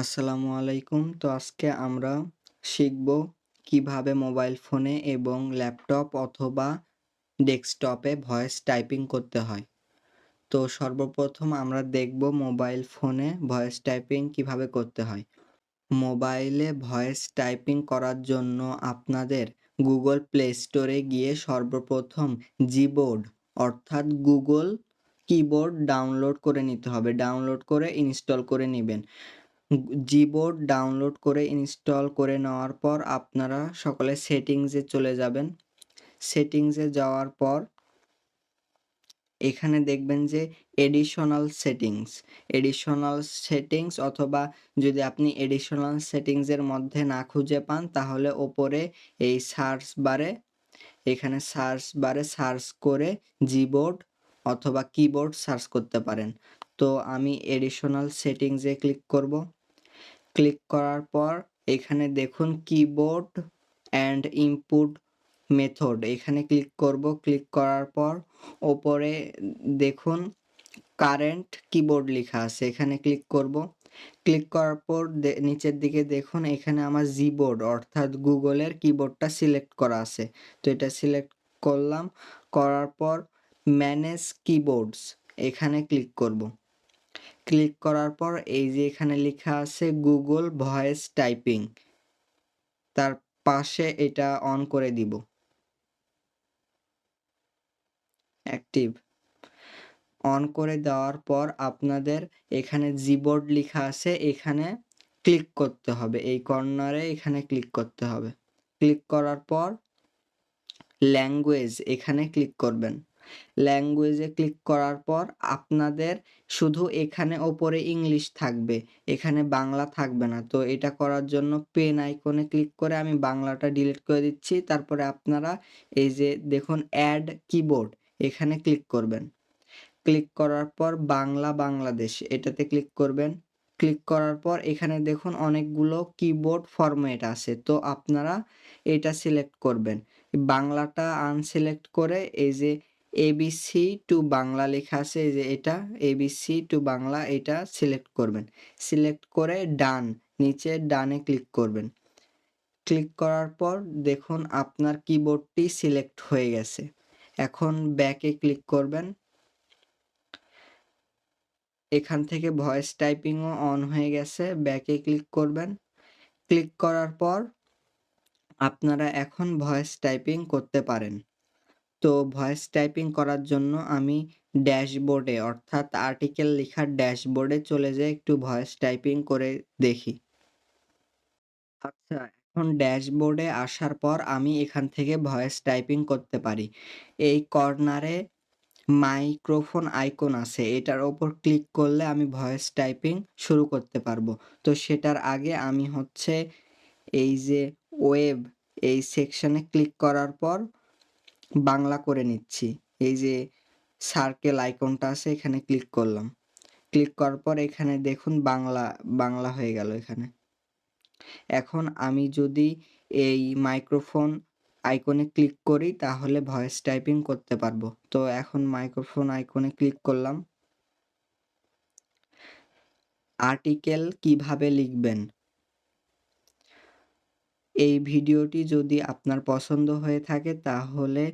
আসসালামু আলাইকুম। তো আজকে আমরা শিখব কিভাবে মোবাইল ফোনে এবং ল্যাপটপ অথবা ডেস্কটপে ভয়েস টাইপিং করতে হয়। তো সর্বপ্রথম আমরা দেখব মোবাইল ফোনে ভয়েস টাইপিং কিভাবে করতে হয়। মোবাইলে ভয়েস টাইপিং করার জন্য আপনাদের Google Play Store এ গিয়ে সর্বপ্রথম জিবোর্ড অর্থাৎ Google কিবোর্ড ডাউনলোড করে নিতে হবে। ডাউনলোড করে ইনস্টল করে নিবেন। জিবোর্ড ডাউনলোড করে ইনস্টল করে নেওয়ার পর আপনারা সকলে সেটিংসে চলে যাবেন। সেটিংসে যাওয়ার পর এখানে দেখবেন যে এডিশনাল সেটিংস অথবা যদি আপনি এডিশনাল সেটিংসের মধ্যে না খুঁজে পান তাহলে ওপরে এই সার্চ বারে সার্চ করে জিবোর্ড অথবা কিবোর্ড সার্চ করতে পারেন। তো আমি এডিশনাল সেটিংসে ক্লিক করব। ক্লিক করার পর এখানে দেখুন কিবোর্ড অ্যান্ড ইনপুট মেথড এখানে ক্লিক করব। ক্লিক করার পর ওপরে দেখুন কারেন্ট কিবোর্ড লেখা আছে, এখানে ক্লিক করব। ক্লিক করার পর নিচের দিকে দেখুন এখানে আমার জিবোর্ড অর্থাৎ গুগলের কিবোর্ডটা সিলেক্ট করা আছে। তো এটা সিলেক্ট করলাম। করার পর ম্যানেজ কিবোর্ডস এখানে ক্লিক করব। ক্লিক করার পর এই যে এখানে লেখা আছে গুগল ভয়েস টাইপিং, তার পাশে এটা অন করে দিব। অ্যাক্টিভ অন করে দেওয়ার পর আপনাদের এখানে জিবোর্ড লেখা আছে, এখানে ক্লিক করতে হবে। এই কর্নারে এখানে ক্লিক করতে হবে। ক্লিক করার পর ল্যাঙ্গুয়েজ এখানে ক্লিক করবেন। ল্যাঙ্গুয়েজে ক্লিক করার পর আপনাদের শুধু এখানে ওপরে ইংলিশ থাকবে, এখানে বাংলা থাকবে না। তো এটা করার জন্য পেন আইকনে ক্লিক করে আমি বাংলাটা ডিলিট করে দিচ্ছি। তারপরে আপনারা এই যে দেখুন অ্যাড কিবোর্ড এখানে ক্লিক করবেন। ক্লিক করার পর বাংলা বাংলাদেশ এটাতে ক্লিক করবেন। ক্লিক করার পর এখানে দেখুন অনেকগুলো কিবোর্ড ফরম্যাট আছে। তো আপনারা এটা সিলেক্ট করবেন। বাংলাটা আনসিলেক্ট করে এই যে এবিসি টু বাংলা লেখা আছে, এই যে এটা এবিসি টু বাংলা এটা সিলেক্ট করবেন। সিলেক্ট করে ডান, নিচে ডানে ক্লিক করবেন। ক্লিক করার পর দেখুন আপনার কিবোর্ডটি সিলেক্ট হয়ে গেছে। এখন ব্যাকে ক্লিক করবেন। এখান থেকে ভয়েস টাইপিংও অন হয়ে গেছে। ব্যাকে ক্লিক করবেন। ক্লিক করার পর আপনারা এখন ভয়েস টাইপিং করতে পারেন। তো ভয়েস টাইপিং করার জন্য আমি ড্যাশবোর্ডে অর্থাৎ আর্টিকেল লেখার ড্যাশবোর্ডে চলে যেয়ে একটু ভয়েস টাইপিং করে দেখি। আচ্ছা, এখন ড্যাশবোর্ডে আসার পর আমি এখান থেকে ভয়েস টাইপিং করতে পারি। এই কর্নারে মাইক্রোফোন আইকন আছে, এটার ওপর ক্লিক করলে আমি ভয়েস টাইপিং শুরু করতে পারবো। তো সেটার আগে আমি এই যে ওয়েব এই সেকশনে ক্লিক করার পর বাংলা করে নিচ্ছি। এই যে সার্কেল আইকনটা আছে এখানে ক্লিক করলাম। ক্লিক করার পর এখানে দেখুন বাংলা হয়ে গেল এখানে। এখন আমি যদি এই মাইক্রোফোন আইকনে ক্লিক করি তাহলে ভয়েস টাইপিং করতে পারবো। তো এখন মাইক্রোফোন আইকনে ক্লিক করলাম। আর্টিকেল কিভাবে লিখবেন? এই ভিডিওটি যদি আপনার পছন্দ হয়ে থাকে তাহলে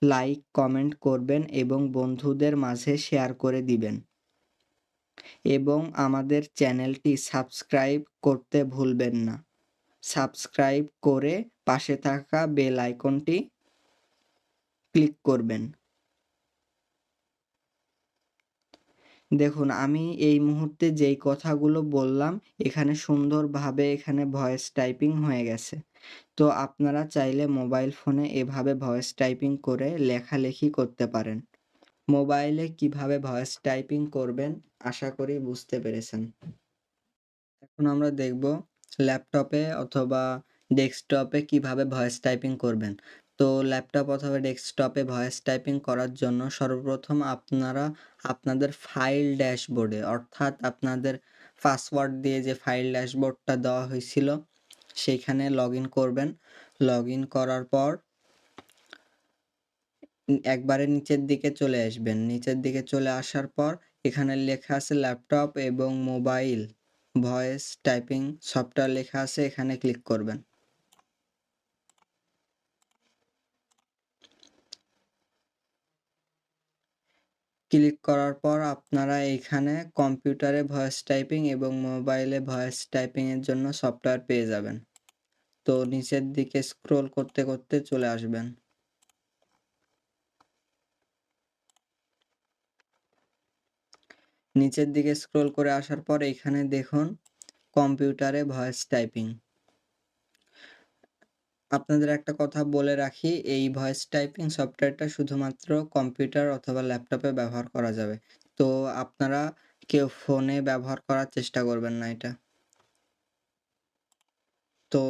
লাইক, কমেন্ট করবেন এবং বন্ধুদের মাঝে শেয়ার করে দিবেন। এবং আমাদের চ্যানেলটি সাবস্ক্রাইব করতে ভুলবেন না। সাবস্ক্রাইব করে পাশে থাকা বেল আইকনটি ক্লিক করবেন। দেখুন আমি এই মুহূর্তে যেই কথাগুলো বললাম এখানে সুন্দরভাবে এখানে ভয়েস টাইপিং হয়ে গেছে। তো আপনারা চাইলে মোবাইল ফোনে এভাবে ভয়েস টাইপিং করে লেখালেখি করতে পারেন। মোবাইলে কিভাবে ভয়েস টাইপিং করবেন আশা করি বুঝতে পেরেছেন। এখন আমরা দেখব ল্যাপটপে অথবা ডেস্কটপে কিভাবে ভয়েস টাইপিং করবেন। তো ল্যাপটপ অথবা ডেস্কটপে ভয়েস টাইপিং করার জন্য সর্বপ্রথম আপনারা আপনাদের ফাইল ড্যাশবোর্ডে অর্থাৎ আপনাদের পাসওয়ার্ড দিয়ে যে ফাইল ড্যাশবোর্ডটা দেওয়া হয়েছিল সেইখানে লগইন করবেন। লগইন করার পর একবারে নিচের দিকে চলে আসবেন। নিচের দিকে চলে আসার পর এখানে লেখা আছে ল্যাপটপ এবং মোবাইল। ভয়েস টাইপিং সফটওয়্যার লেখা আছে, এখানে ক্লিক করবেন। ক্লিক করার পর আপনারা এইখানে কম্পিউটারে ভয়েস টাইপিং এবং মোবাইলে ভয়েস টাইপিং এর জন্য সফটওয়্যার পেয়ে যাবেন। তো নিচের দিকে স্ক্রল করতে, করতে চলে আসবেন। নিচের দিকে স্ক্রল করে আসার পর এখানে দেখুন কম্পিউটারে ভয়েস টাইপিং। আপনাদের একটা কথা বলে রাখি, এই ভয়েস টাইপিং সফটওয়্যারটা শুধুমাত্র কম্পিউটার অথবা ল্যাপটপে ব্যবহার করা যাবে। তো আপনারা কেউ ফোনে ব্যবহার করার চেষ্টা করবেন না এটা। তো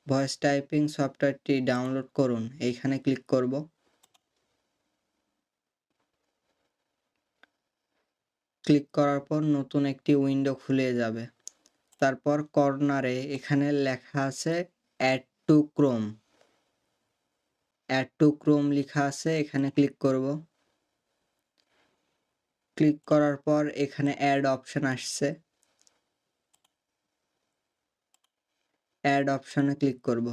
ভয়েস টাইপিং সফটওয়্যারটি ডাউনলোড করুন। এইখানে ক্লিক করব। ক্লিক করার পর নতুন একটি উইন্ডো খুলে যাবে। তারপর কর্নারে এখানে লেখা আছে add to Chrome. Add to Chrome লিখা আছে, এখানে ক্লিক করব। ক্লিক করার পর এখানে অ্যাড অপশন আসছে। অ্যাড অপশনে ক্লিক করব।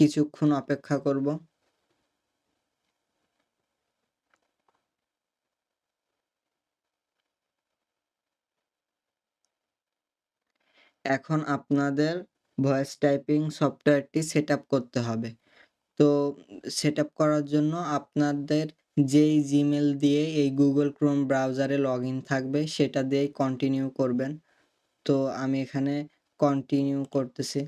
কিছুক্ষণ অপেক্ষা করব। এখন আপনাদের ভয়েস টাইপিং সফটওয়্যারটি সেটআপ করতে হবে। তো সেটআপ করার জন্য আপনাদের যেই জিমেইল দিয়ে এই Google Chrome ব্রাউজারে লগইন থাকবে সেটা দিয়েই কন্টিনিউ করবেন। তো আমি এখানে কন্টিনিউ করতেছি।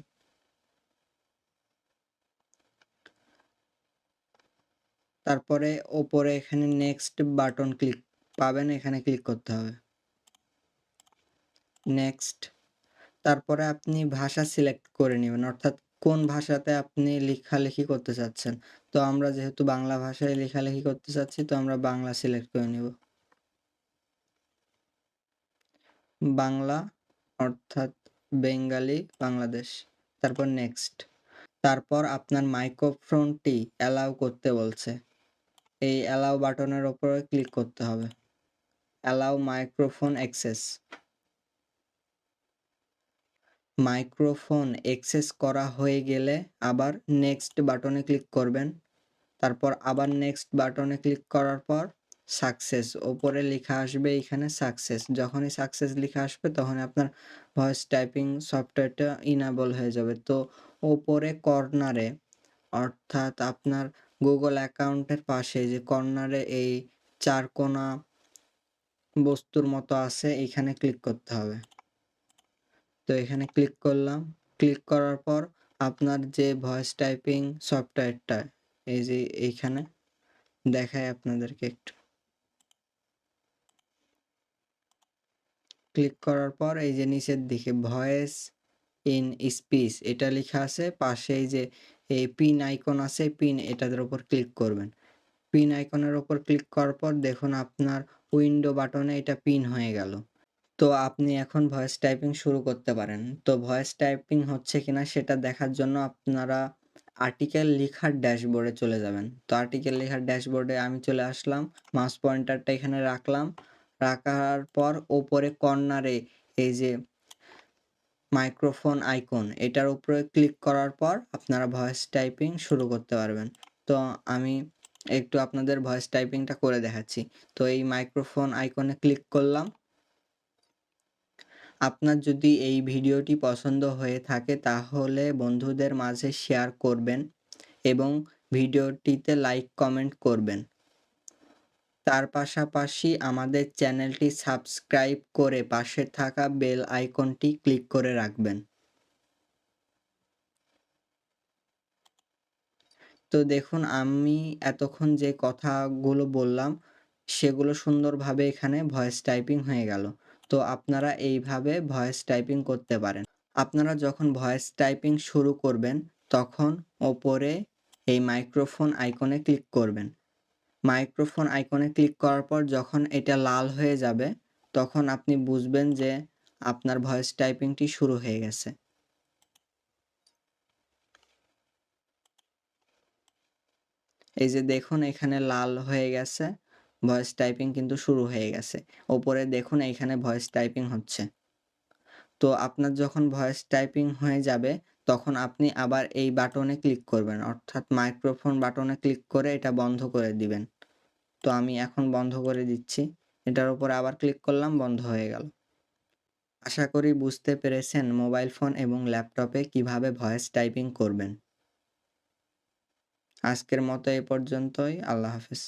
তারপরে ওপরে এখানে নেক্সট বাটন ক্লিক পাবেন, এখানে ক্লিক করতে হবে। নেক্সট। তারপরে আপনি ভাষা সিলেক্ট করে নিবেন, অর্থাৎ কোন ভাষাতে আপনি লেখালেখি করতে চাচ্ছেন। তো আমরা যেহেতু বাংলা ভাষায় লেখালেখি করতে চাচ্ছি, তো আমরা বাংলা সিলেক্ট করে নিব। বাংলা অর্থাৎ বেঙ্গলি বাংলাদেশ। তারপর নেক্সট। তারপর আপনার মাইক্রোফোনটি অ্যালাউ করতে বলছে। এই অ্যালাউ বাটনের উপরে ক্লিক করতে হবে। Allow microphone access. Microphone access করা হয়ে গেলে আবার নেক্সট বাটনে ক্লিক করবেন। তারপর আবার নেক্সট বাটনে ক্লিক করার পর সাকসেস ওপরে লেখা আসবে, এখানে সাকসেস। যখনই সাকসেস লেখা আসবে তখন আপনার ভয়েস টাইপিং সফটওয়্যারটা ইনেবল হয়ে যাবে। তো ওপরে কর্নারে অর্থাৎ আপনার গুগল অ্যাকাউন্টের পাশে যে কর্নারে এই 4 কোনা বস্তুর মতো আছে, এখানে ক্লিক করতে হবে। তো এখানে ক্লিক করলাম। ক্লিক করার পর আপনার যে ভয়েস টাইপিং সফটওয়্যারটা এই যে এইখানে দেখাই আপনাদেরকে একটু। ক্লিক করার পর এই যে নিচের দিকে ভয়েস ইন স্পিচ এটা লেখা আছে, পাশে এই যে এই পিন আইকন আছে, পিন এটার উপর ক্লিক করবেন। পিন আইকনের উপর ক্লিক করার পর দেখুন আপনার উইন্ডো বাটনে এটা পিন হয়ে গেল। তো আপনি এখন ভয়েস টাইপিং শুরু করতে পারেন। তো ভয়েস টাইপিং হচ্ছে কিনা সেটা দেখার জন্য আপনারা আর্টিকেল লেখার ড্যাশবোর্ডে চলে যাবেন। তো আর্টিকেল লেখার ড্যাশবোর্ডে আমি চলে আসলাম। মাউস পয়েন্টারটা এখানে রাখলাম। রাখার পর ওপরে কর্নারে এই যে মাইক্রোফোন আইকন এটার উপরে ক্লিক করার পর আপনারা ভয়েস টাইপিং শুরু করতে পারবেন। তো আমি একটু আপনাদের ভয়েস টাইপিংটা করে দেখাচ্ছি। তো এই মাইক্রোফোন আইকনে ক্লিক করলাম। আপনার যদি এই ভিডিওটি পছন্দ হয়ে থাকে তাহলে বন্ধুদের মাঝে শেয়ার করবেন এবং ভিডিওটিতে লাইক কমেন্ট করবেন। তার পাশাপাশি আমাদের চ্যানেলটি সাবস্ক্রাইব করে পাশে থাকা বেল আইকনটি ক্লিক করে রাখবেন। তো দেখুন আমি এতক্ষণ যে কথাগুলো বললাম সেগুলো সুন্দরভাবে এখানে ভয়েস টাইপিং হয়ে গেল। তো আপনারা এইভাবে ভয়েস টাইপিং করতে পারেন। আপনারা যখন ভয়েস টাইপিং শুরু করবেন তখন ওপরে এই মাইক্রোফোন আইকনে ক্লিক করবেন। মাইক্রোফোন আইকনে ক্লিক করার পর যখন এটা লাল হয়ে যাবে তখন আপনি বুঝবেন যে আপনার ভয়েস টাইপিংটি শুরু হয়ে গেছে। এই যে দেখুন এখানে লাল হয়ে গেছে, ভয়েস টাইপিং কিন্তু শুরু হয়ে গেছে। ওপরে দেখুন এইখানে ভয়েস টাইপিং হচ্ছে। তো আপনার যখন ভয়েস টাইপিং হয়ে যাবে, তখন আপনি আবার এই বাটনে ক্লিক করবেন। অর্থাৎ মাইক্রোফোন বাটনে ক্লিক করে এটা বন্ধ করে দিবেন। তো আমি এখন বন্ধ করে দিচ্ছি। এটার উপরে আবার ক্লিক করলাম, বন্ধ হয়ে গেল। আশা করি বুঝতে পেরেছেন মোবাইল ফোন এবং ল্যাপটপে কিভাবে ভয়েস টাইপিং করবেন। আজকের মতো এ পর্যন্তই। আল্লাহ হাফেজ।